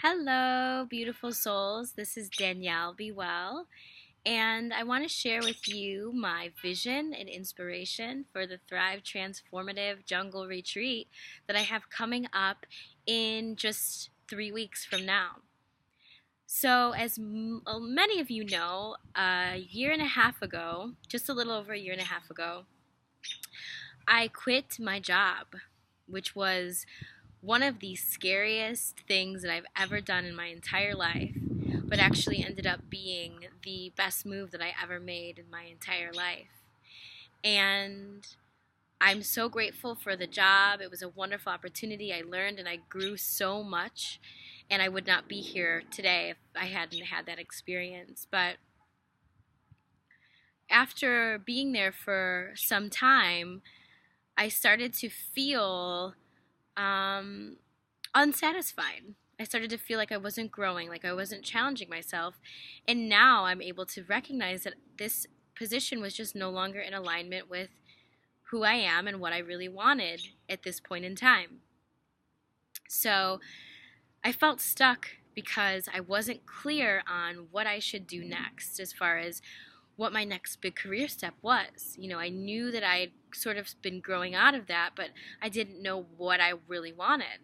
Hello, beautiful souls. This is Danielle Be Well, and I want to share with you my vision and inspiration for the Thrive Transformative Jungle Retreat that I have coming up in just 3 weeks from now. So, as many of you know, a year and a half ago, just a little over a year and a half ago, I quit my job, which was one of the scariest things that I've ever done in my entire life, but actually ended up being the best move that I ever made in my entire life. And I'm so grateful for the job. It was a wonderful opportunity. I learned and I grew so much, and I would not be here today if I hadn't had that experience. But after being there for some time, I started to feel unsatisfied. I started to feel like I wasn't growing, like I wasn't challenging myself. And now I'm able to recognize that this position was just no longer in alignment with who I am and what I really wanted at this point in time. So I felt stuck because I wasn't clear on what I should do next as far as what my next big career step was. I knew that I'd sort of been growing out of that, but I didn't know what I really wanted.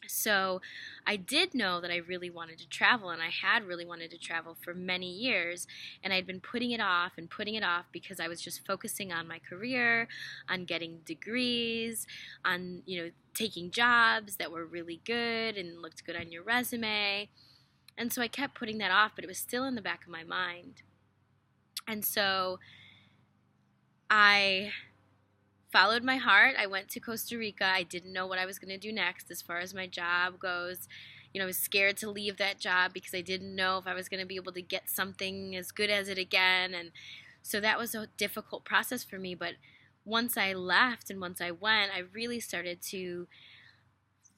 So I did know that I really wanted to travel, and I had really wanted to travel for many years, and I'd been putting it off and putting it off because I was just focusing on my career, on getting degrees, on, taking jobs that were really good and looked good on your resume. And so I kept putting that off, but it was still in the back of my mind. And so I followed my heart. I went to Costa Rica. I didn't know what I was going to do next as far as my job goes. I was scared to leave that job because I didn't know if I was going to be able to get something as good as it again. And so that was a difficult process for me. But once I left and once I went, I really started to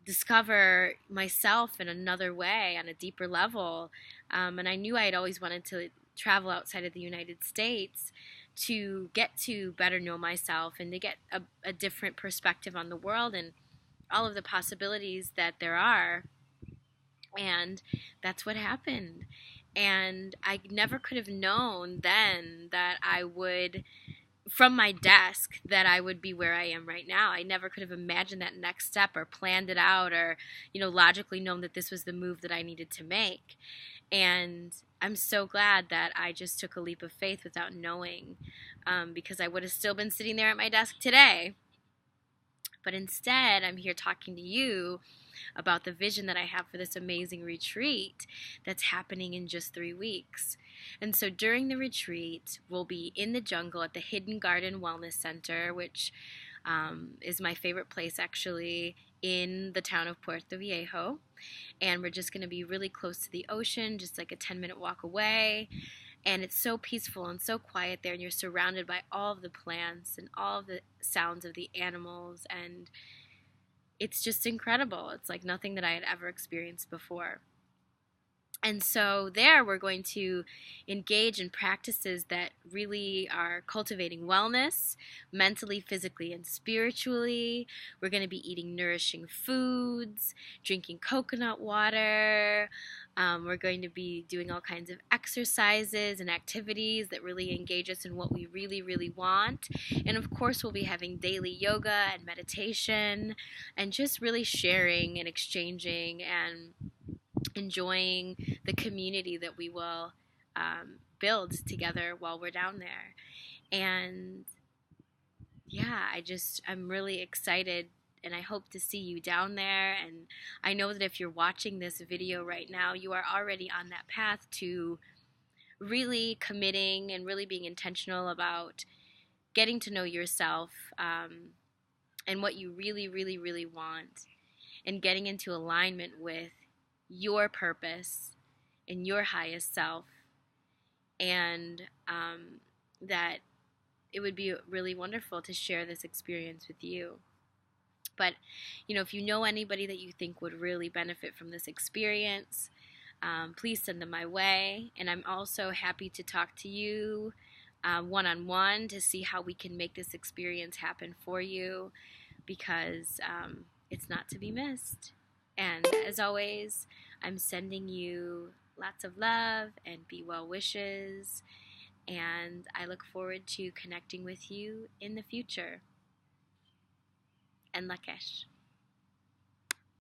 discover myself in another way, on a deeper level. And I knew I had always wanted to travel outside of the United States to get to better know myself and to get a different perspective on the world and all of the possibilities that there are. And that's what happened. And I never could have known then that I would, from my desk, that I would be where I am right now. I never could have imagined that next step or planned it out or, logically known that this was the move that I needed to make. And I'm so glad that I just took a leap of faith without knowing, because I would have still been sitting there at my desk today. But instead, I'm here talking to you about the vision that I have for this amazing retreat that's happening in just 3 weeks. And so during the retreat, we'll be in the jungle at the Hidden Garden Wellness Center, which is my favorite place actually in the town of Puerto Viejo. And we're just going to be really close to the ocean, just like a 10-minute walk away. And it's so peaceful and so quiet there, and you're surrounded by all of the plants and all of the sounds of the animals, and it's just incredible. It's like nothing that I had ever experienced before. And so there we're going to engage in practices that really are cultivating wellness, mentally, physically, and spiritually. We're going to be eating nourishing foods, drinking coconut water. We're going to be doing all kinds of exercises and activities that really engage us in what we really, really want. And of course, we'll be having daily yoga and meditation and just really sharing and exchanging and enjoying the community that we will build together while we're down there. And yeah, I'm really excited, and I hope to see you down there. And I know that if you're watching this video right now, you are already on that path to really committing and really being intentional about getting to know yourself, and what you really, really, really want, and getting into alignment with your purpose and your highest self. And that it would be really wonderful to share this experience with you. But, if you know anybody that you think would really benefit from this experience, please send them my way. And I'm also happy to talk to you one-on-one to see how we can make this experience happen for you, because it's not to be missed. And as always, I'm sending you lots of love and be well wishes. And I look forward to connecting with you in the future. And Lakesh.